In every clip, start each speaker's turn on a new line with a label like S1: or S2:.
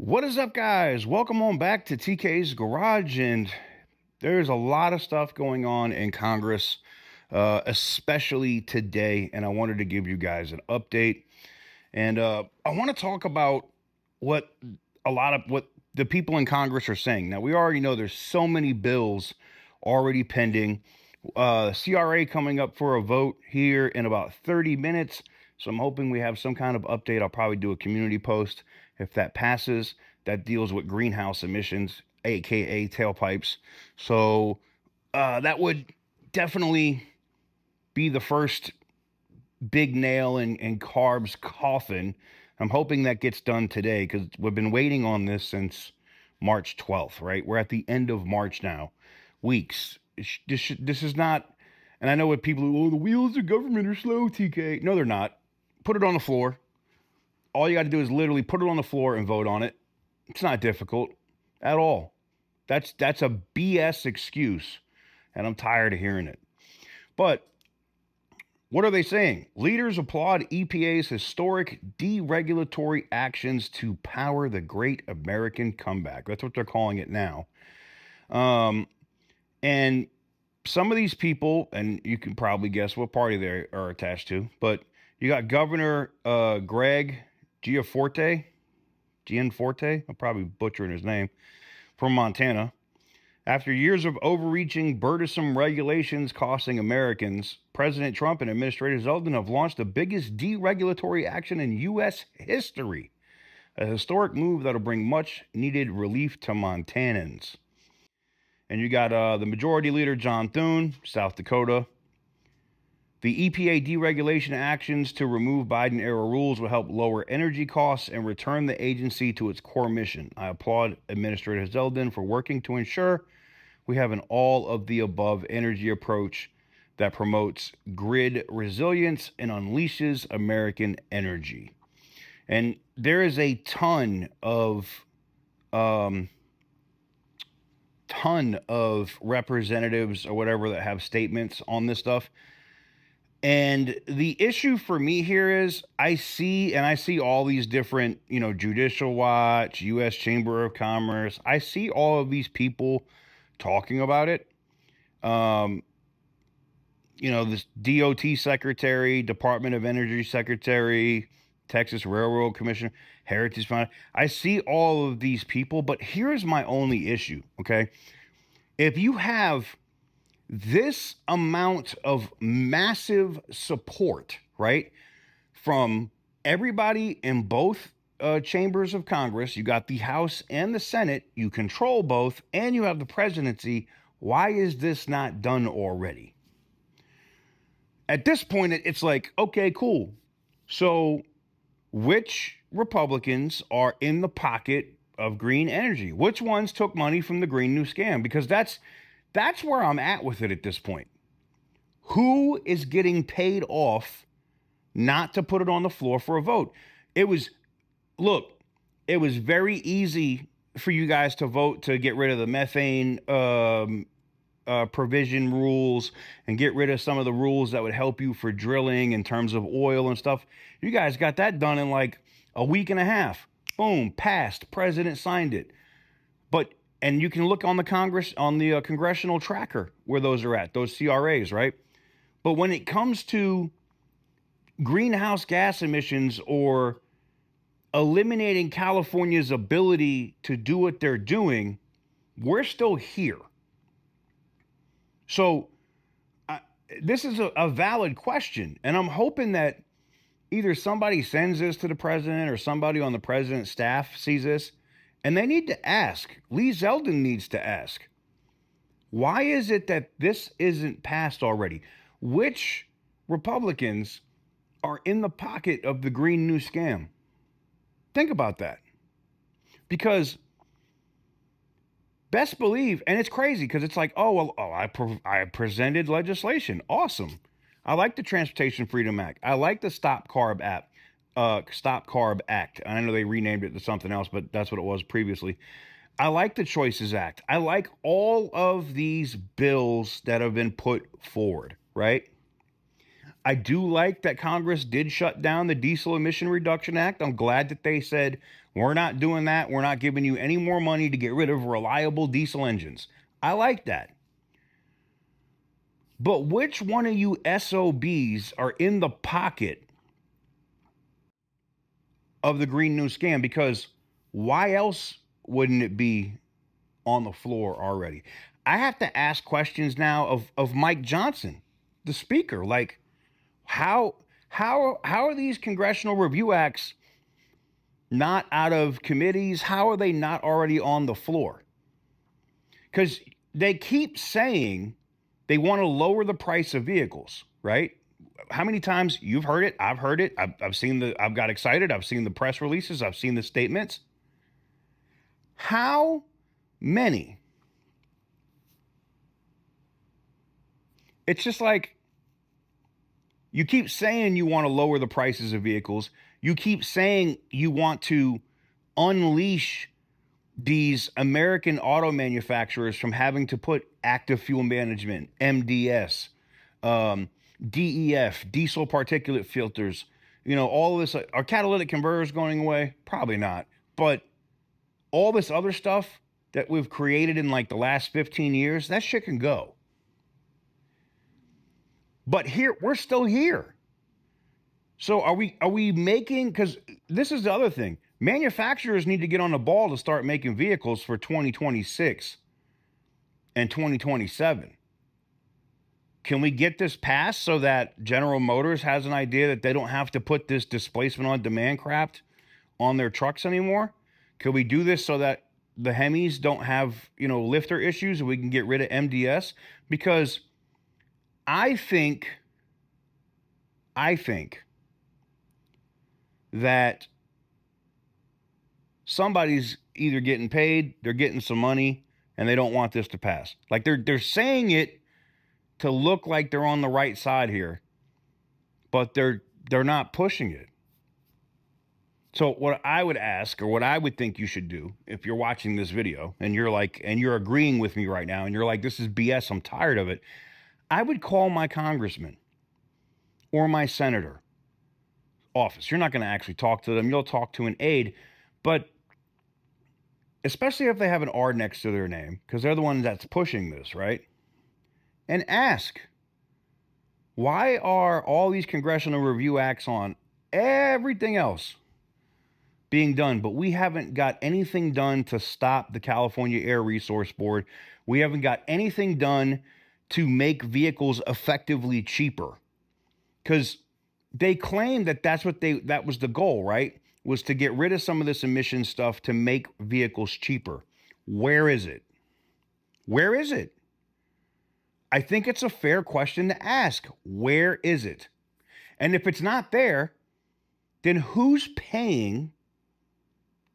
S1: What is up, guys? Welcome on back to TK's Garage. And there's a lot of stuff going on in Congress, especially today. And I wanted to give you guys an update. And I want to talk about what what the people in Congress are saying. Now, we already know there's so many bills already pending. CRA coming up for a vote here in about 30 minutes. So I'm hoping we have some kind of update. I'll probably do a community post if that passes. That deals with greenhouse emissions, aka tailpipes. So that would definitely be the first big nail in CARB's coffin. I'm hoping that gets done today because we've been waiting on this since March 12th, right? We're at the end of March now. Weeks. This is not, and I know what people, oh, the wheels of government are slow, TK. No, they're not. Put it on the floor. All you got to do is literally put it on the floor and vote on it. It's not difficult at all. That's a BS excuse, and I'm tired of hearing it. But what are they saying? Leaders applaud EPA's historic deregulatory actions to power the great American comeback. That's what they're calling it now. And some of these people, and you can probably guess what party they are attached to, but you got Governor Greg Gianforte. I'm probably butchering his name, from Montana. After years of overreaching, burdensome regulations costing Americans, President Trump and Administrator Zeldin have launched the biggest deregulatory action in U.S. history, a historic move that'll bring much needed relief to Montanans. And you got the Majority Leader, John Thune, South Dakota. The EPA deregulation actions to remove Biden-era rules will help lower energy costs and return the agency to its core mission. I applaud Administrator Zeldin for working to ensure we have an all-of-the-above energy approach that promotes grid resilience and unleashes American energy. And there is a ton of representatives or whatever that have statements on this stuff. And the issue for me here is I see all these different, Judicial Watch, U.S. Chamber of Commerce. I see all of these people talking about it. This DOT secretary, Department of Energy secretary, Texas Railroad Commissioner, Heritage Fund. I see all of these people, but here's my only issue, okay? If you have this amount of massive support, right, from everybody in both chambers of Congress, you got the House and the Senate, you control both, and you have the presidency, why is this not done already? At this point, it's like, okay, cool. So which Republicans are in the pocket of green energy? Which ones took money from the Green New Scam? Because that's where I'm at with it at this point. Who is getting paid off not to put it on the floor for a vote? It was very easy for you guys to vote to get rid of the methane provision rules and get rid of some of the rules that would help you for drilling in terms of oil and stuff. You guys got that done in like a week and a half. Boom, passed. President signed it. And you can look on the congressional tracker where those are at, those CRAs, right? But when it comes to greenhouse gas emissions or eliminating California's ability to do what they're doing, we're still here. So this is a valid question. And I'm hoping that either somebody sends this to the president or somebody on the president's staff sees this. And they need to ask, Lee Zeldin needs to ask, why is it that this isn't passed already? Which Republicans are in the pocket of the Green New Scam? Think about that. Because best believe, and it's crazy because it's like, I presented legislation. Awesome. I like the Transportation Freedom Act. I like the Stop Carb Act. I know they renamed it to something else, but that's what it was previously. I like the Choices Act. I like all of these bills that have been put forward, right? I do like that Congress did shut down the Diesel Emission Reduction Act. I'm glad that they said, we're not doing that. We're not giving you any more money to get rid of reliable diesel engines. I like that. But which one of you SOBs are in the pocket of the Green New Scam? Because why else wouldn't it be on the floor already? I have to ask questions now of Mike Johnson, the speaker. Like, how are these congressional review acts not out of committees? How are they not already on the floor? Because they keep saying they want to lower the price of vehicles, right? How many times you've heard it? I've heard it. I've seen I've got excited. I've seen the press releases. I've seen the statements. How many? It's just like, you keep saying you want to lower the prices of vehicles. You keep saying you want to unleash these American auto manufacturers from having to put active fuel management, MDS, DEF, diesel particulate filters, all of this. Are catalytic converters going away? Probably not. But all this other stuff that we've created in like the last 15 years, that shit can go. But here, we're still here. So are we making, because this is the other thing. Manufacturers need to get on the ball to start making vehicles for 2026 and 2027. Can we get this passed so that General Motors has an idea that they don't have to put this displacement on demand crap on their trucks anymore? Could we do this so that the Hemis don't have, lifter issues and we can get rid of MDS? Because I think that somebody's either getting paid, they're getting some money, and they don't want this to pass. Like they're saying it to look like they're on the right side here, but they're not pushing it. So what I would ask, or what I would think you should do, if you're watching this video and you're agreeing with me right now and you're like, this is BS, I'm tired of it, I would call my congressman or my senator office. You're not going to actually talk to them. You'll talk to an aide, but especially if they have an R next to their name, because they're the one that's pushing this, right? And ask, why are all these congressional review acts on everything else being done, but we haven't got anything done to stop the California Air Resource Board? We haven't got anything done to make vehicles effectively cheaper. Because they claim that that was the goal, right? Was to get rid of some of this emission stuff to make vehicles cheaper. Where is it? Where is it? I think it's a fair question to ask. Where is it? And if it's not there, then who's paying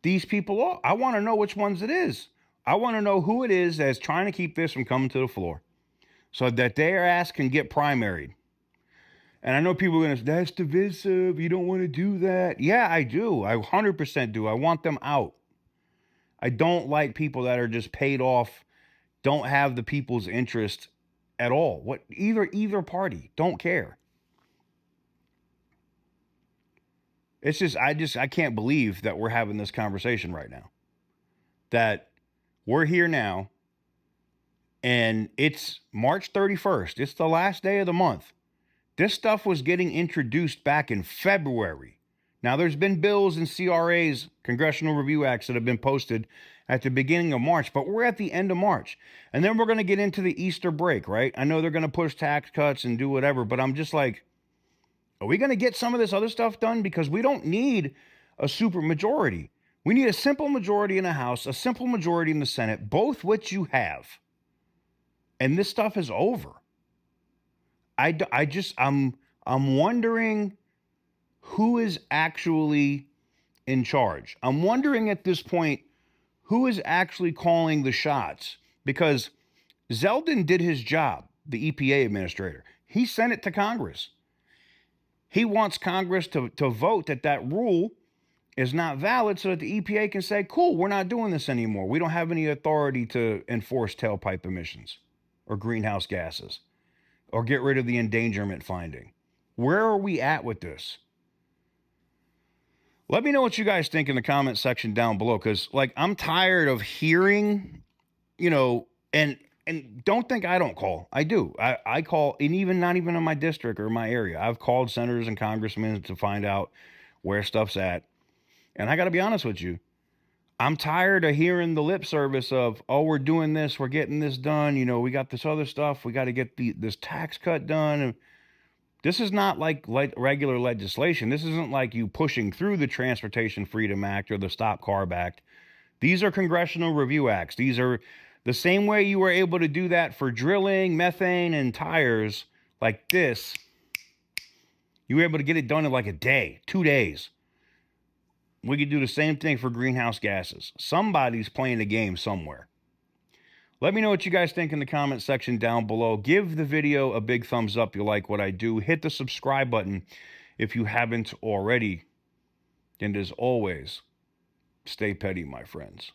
S1: these people off? I want to know which ones it is. I want to know who it is that's trying to keep this from coming to the floor so that their ass can get primaried. And I know people are going to say, that's divisive. You don't want to do that. Yeah, I do. I 100% do. I want them out. I don't like people that are just paid off, don't have the people's interest at all. Either party, don't care. It's just, I can't believe that we're having this conversation right now. That we're here now and it's March 31st. It's the last day of the month. This stuff was getting introduced back in February. Now, there's been bills and CRAs, congressional review acts, that have been posted at the beginning of March, but we're at the end of March. And then we're going to get into the Easter break, right? I know they're going to push tax cuts and do whatever, but I'm just like, are we going to get some of this other stuff done? Because we don't need a super majority. We need a simple majority in the House, a simple majority in the Senate, both which you have. And this stuff is over. I'm wondering who is actually in charge. I'm wondering at this point who is actually calling the shots, because Zeldin did his job, the EPA administrator. He sent it to Congress. He wants Congress to vote that rule is not valid so that the EPA can say, cool, we're not doing this anymore. We don't have any authority to enforce tailpipe emissions or greenhouse gases, or get rid of the endangerment finding. Where are we at with this? Let me know what you guys think in the comment section down below, because like I'm tired of hearing, and don't think I don't call. I do. I call, and even not even in my district or my area. I've called senators and congressmen to find out where stuff's at. And I got to be honest with you. I'm tired of hearing the lip service of, oh, we're doing this, we're getting this done. We got this other stuff. We got to get this tax cut done. And this is not like regular legislation. This isn't like you pushing through the Transportation Freedom Act or the Stop CARB Act. These are congressional review acts. These are the same way you were able to do that for drilling, methane, and tires like this. You were able to get it done in like a day, 2 days. We could do the same thing for greenhouse gases. Somebody's playing a game somewhere. Let me know what you guys think in the comment section down below. Give the video a big thumbs up if you like what I do. Hit the subscribe button if you haven't already. And as always, stay petty, my friends.